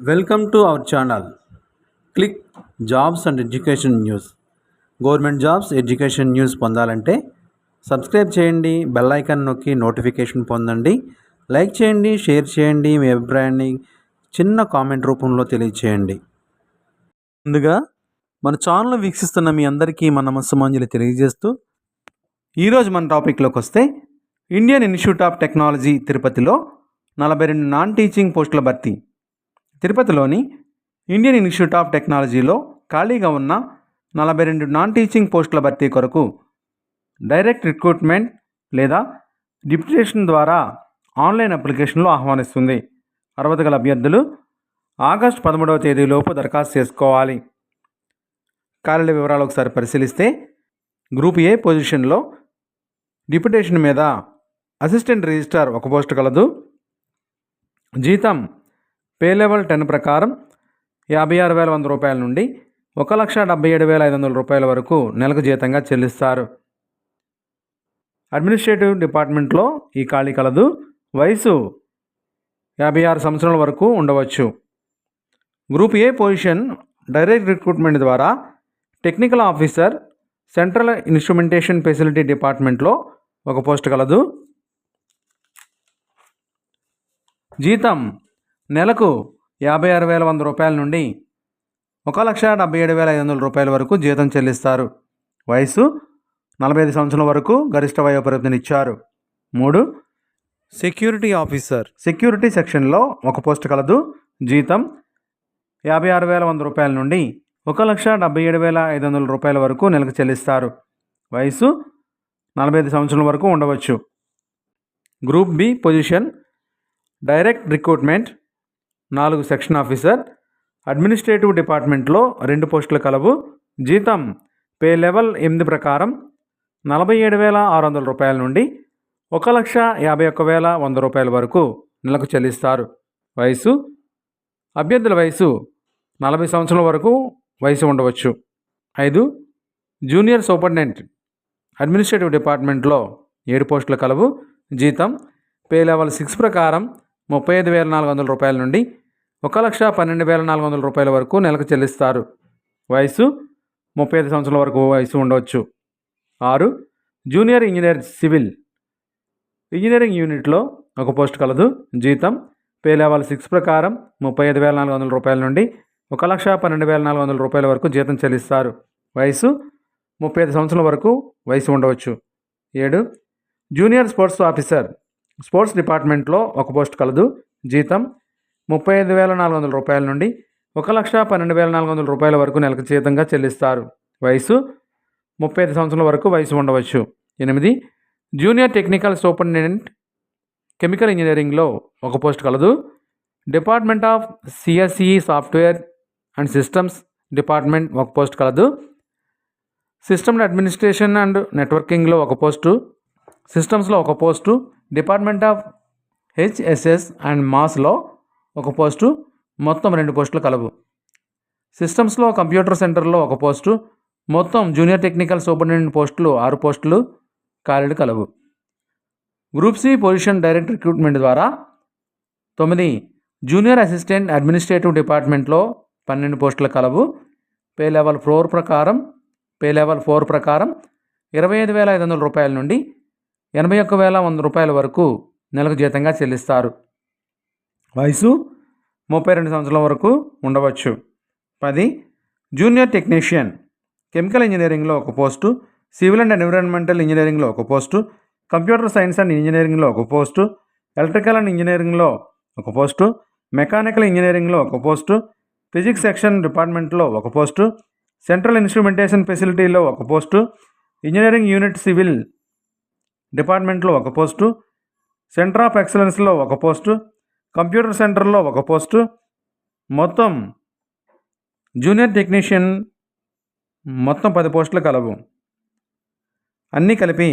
Welcome to our channel. Click jobs and education news. Government jobs education news పొందాలంటే subscribe చేయండి, bell icon నొక్కి notification పొందండి. Like చేయండి, share చేయండి, మీ అభిప్రాయాన్ని చిన్న కామెంట్ రూపంలో తెలియచేయండి. ముందుగా మన ఛానల్ వీక్షిస్తున్న మీ అందరికీ మన నమస్సుమాంజలి తెలియజేస్తూ ఈరోజు మన టాపిక్లోకి వస్తే ఇండియన్ ఇన్స్టిట్యూట్ ఆఫ్ టెక్నాలజీ తిరుపతిలో 42 నాన్ టీచింగ్ పోస్టుల భర్తీ. తిరుపతిలోని ఇండియన్ ఇన్స్టిట్యూట్ ఆఫ్ టెక్నాలజీలో ఖాళీగా ఉన్న 42 నాన్ టీచింగ్ పోస్టుల భర్తీ కొరకు డైరెక్ట్ రిక్రూట్మెంట్ లేదా డిప్యుటేషన్ ద్వారా ఆన్లైన్ అప్లికేషన్లు ఆహ్వానిస్తుంది. అర్హత గల అభ్యర్థులు ఆగస్టు 13వ తేదీలోపు దరఖాస్తు చేసుకోవాలి. ఖాళీల వివరాలు ఒకసారి పరిశీలిస్తే గ్రూప్ ఏ పొజిషన్లో డిప్యుటేషన్ మీద అసిస్టెంట్ రిజిస్ట్రార్ ఒక పోస్టు కలదు. జీతం పే లెవెల్ 10 ప్రకారం 56,100 రూపాయల నుండి 1,77,500 రూపాయల వరకు నెలకు జీతంగా చెల్లిస్తారు. అడ్మినిస్ట్రేటివ్ డిపార్ట్మెంట్లో ఈ ఖాళీ కలదు. వయసు 56 సంవత్సరాల వరకు ఉండవచ్చు. Group A position direct recruitment ద్వారా technical officer central instrumentation facility డిపార్ట్మెంట్లో ఒక పోస్ట్ కలదు. జీతం నెలకు 56,100 రూపాయల నుండి 1,77,500 రూపాయల వరకు జీతం చెల్లిస్తారు. వయసు 45 సంవత్సరాల వరకు గరిష్ట వయోపరిమితినిచ్చారు. 3. సెక్యూరిటీ ఆఫీసర్ సెక్యూరిటీ సెక్షన్లో ఒక పోస్ట్ కలదు. జీతం 56,100 రూపాయల నుండి 1,77,500 రూపాయల వరకు నెలకు చెల్లిస్తారు. వయసు 45 సంవత్సరాల వరకు ఉండవచ్చు. Group B position direct recruitment 4 section officer administrative డిపార్ట్మెంట్లో 2 పోస్టులు కలవు. జీతం పే లెవెల్ 8 ప్రకారం 47,600 రూపాయల నుండి 1,51,100 రూపాయల వరకు నెలకు చెల్లిస్తారు. వయసు అభ్యర్థుల వయసు 40 సంవత్సరాల వరకు వయసు ఉండవచ్చు. 5. జూనియర్ సూపరింటెండెంట్ అడ్మినిస్ట్రేటివ్ డిపార్ట్మెంట్లో 7 పోస్టులు కలవు. జీతం పే లెవెల్ 6 ప్రకారం 35,400 రూపాయల నుండి 1,12,400 రూపాయల వరకు నెలకు చెల్లిస్తారు. వయసు 35 సంవత్సరాల వరకు వయసు ఉండవచ్చు. 6. జూనియర్ ఇంజనీర్ సివిల్ ఇంజనీరింగ్ యూనిట్లో ఒక పోస్ట్ కలదు. జీతం పే లెవెల్ 6 ప్రకారం 35,400 రూపాయల నుండి 1,12,400 రూపాయల వరకు జీతం చెల్లిస్తారు. వయసు 35 సంవత్సరాల వరకు వయసు ఉండవచ్చు. 7. జూనియర్ స్పోర్ట్స్ ఆఫీసర్ స్పోర్ట్స్ డిపార్ట్మెంట్లో ఒక పోస్ట్ కలదు. జీతం 35,400 రూపాయల నుండి 1,12,400 రూపాయల వరకు నెలకు జీతంగా చెల్లిస్తారు. వయసు 35 సంవత్సరాల వరకు వయసు ఉండవచ్చు. 8. జూనియర్ టెక్నికల్ సూపరింటెండెంట్ కెమికల్ ఇంజనీరింగ్లో ఒక పోస్ట్ కలదు. Department of CSE software and systems department ఒక పోస్ట్ కలదు. సిస్టమ్ అడ్మినిస్ట్రేషన్ అండ్ నెట్వర్కింగ్లో ఒక పోస్టు, సిస్టమ్స్లో ఒక post, department of HSS and Maslow ఒక పోస్టు, మొత్తం 2 పోస్టులు కలవు. సిస్టమ్స్లో కంప్యూటర్ సెంటర్లో ఒక పోస్టు, మొత్తం జూనియర్ టెక్నికల్ సూపరింటెండెంట్ పోస్టులు 6 పోస్టులు ఖాళీలు కలవు. Group C position direct recruitment ద్వారా 9 జూనియర్ అసిస్టెంట్ అడ్మినిస్ట్రేటివ్ డిపార్ట్మెంట్లో 12 పోస్టులు కలవు. పే లెవెల్ 4 ప్రకారం 25,500 రూపాయల నుండి 81,100 రూపాయల వరకు నెలకు జీతంగా చెల్లిస్తారు. వయసు 32 సంవత్సరాల వరకు ఉండవచ్చు. 10. జూనియర్ టెక్నీషియన్ కెమికల్ ఇంజనీరింగ్లో ఒక పోస్టు, సివిల్ అండ్ ఎన్విరాన్మెంటల్ ఇంజనీరింగ్లో ఒక పోస్టు, కంప్యూటర్ సైన్స్ అండ్ ఇంజనీరింగ్లో ఒక పోస్టు, ఎలక్ట్రికల్ అండ్ ఇంజనీరింగ్లో ఒక పోస్టు, మెకానికల్ ఇంజనీరింగ్లో ఒక పోస్టు, ఫిజిక్స్ సెక్షన్ డిపార్ట్మెంట్లో ఒక పోస్టు, సెంట్రల్ ఇన్స్ట్రుమెంటేషన్ ఫెసిలిటీలో ఒక పోస్టు, ఇంజనీరింగ్ యూనిట్ సివిల్ డిపార్ట్మెంట్లో ఒక పోస్టు, సెంటర్ ఆఫ్ ఎక్సలెన్స్లో ఒక పోస్టు, కంప్యూటర్ సెంటర్లో ఒక పోస్టు, మొత్తం జూనియర్ టెక్నీషియన్ మొత్తం 10 పోస్టులు కలవు. అన్నీ కలిపి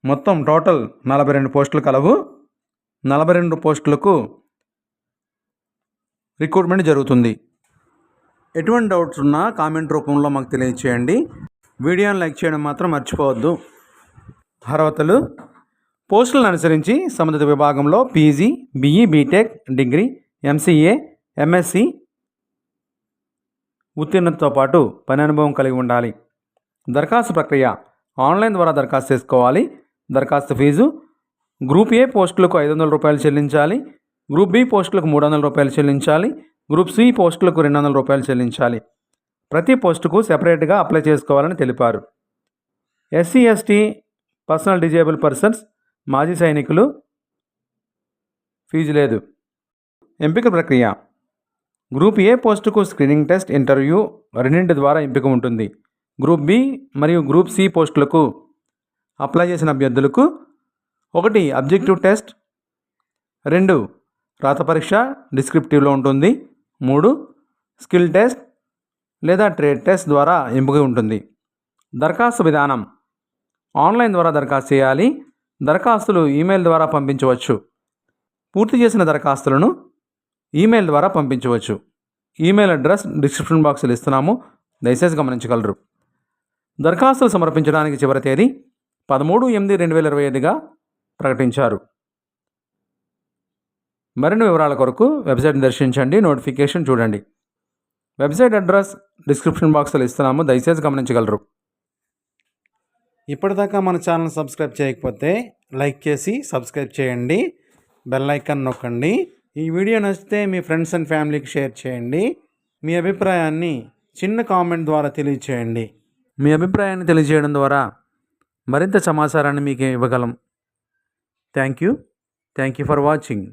మొత్తం టోటల్ 42 పోస్టులు కలవు. 42 పోస్టులకు రిక్రూట్మెంట్ జరుగుతుంది. ఎటువంటి డౌట్స్ ఉన్నా కామెంట్ రూపంలో మాకు తెలియచేయండి. వీడియోని లైక్ చేయడం మాత్రం మర్చిపోవద్దు. అర్హతలు పోస్టులను అనుసరించి సంబంధిత విభాగంలో PG, BE, BTech, degree, MCA, MSc, ఉత్తీర్ణతతో పాటు పని అనుభవం కలిగి ఉండాలి. దరఖాస్తు ప్రక్రియ ఆన్లైన్ ద్వారా దరఖాస్తు చేసుకోవాలి. దరఖాస్తు ఫీజు గ్రూప్ ఏ పోస్టులకు 500 రూపాయలు చెల్లించాలి. గ్రూప్ బి పోస్టులకు 300 రూపాయలు చెల్లించాలి. గ్రూప్ సి పోస్టులకు 200 రూపాయలు చెల్లించాలి. ప్రతి పోస్టుకు సెపరేట్గా అప్లై చేసుకోవాలని తెలిపారు. SC ST personal disable persons మాజీ సైనికులు ఫీజు లేదు. ఎంపిక ప్రక్రియ గ్రూప్ ఏ పోస్టుకు స్క్రీనింగ్ టెస్ట్, ఇంటర్వ్యూ రెండింటి ద్వారా ఎంపిక ఉంటుంది. గ్రూప్ బి మరియు గ్రూప్ సి పోస్టులకు అప్లై చేసిన అభ్యర్థులకు 1 అబ్జెక్టివ్ టెస్ట్, 2 రాత పరీక్ష డిస్క్రిప్టివ్లో ఉంటుంది, 3 స్కిల్ టెస్ట్ లేదా ట్రేడ్ టెస్ట్ ద్వారా ఎంపిక ఉంటుంది. దరఖాస్తు విధానం ఆన్లైన్ ద్వారా దరఖాస్తు చేయాలి. దరఖాస్తులు ఈమెయిల్ ద్వారా పంపించవచ్చు. పూర్తి చేసిన దరఖాస్తులను ఈమెయిల్ ద్వారా పంపించవచ్చు. ఈమెయిల్ అడ్రస్ డిస్క్రిప్షన్ బాక్స్లో ఇస్తున్నాము, దయచేసి గమనించగలరు. దరఖాస్తులు సమర్పించడానికి చివరి తేదీ 13/8/2025గా ప్రకటించారు. మరిన్ని వివరాల కొరకు వెబ్సైట్ని దర్శించండి, నోటిఫికేషన్ చూడండి. వెబ్సైట్ అడ్రస్ డిస్క్రిప్షన్ బాక్స్లో ఇస్తున్నాము, దయచేసి గమనించగలరు. ఇప్పటిదాకా మన ఛానల్ సబ్స్క్రైబ్ చేయకపోతే లైక్ చేసి సబ్స్క్రైబ్ చేయండి, బెల్ ఐకాన్ నొక్కండి. ఈ వీడియో నచ్చితే మీ ఫ్రెండ్స్ అండ్ ఫ్యామిలీకి షేర్ చేయండి. మీ అభిప్రాయాన్ని చిన్న కామెంట్ ద్వారా తెలియచేయండి. మీ అభిప్రాయాన్ని తెలియజేయడం ద్వారా మరింత సమాచారాన్ని మీకు ఇవ్వగలం. Thank you for watching.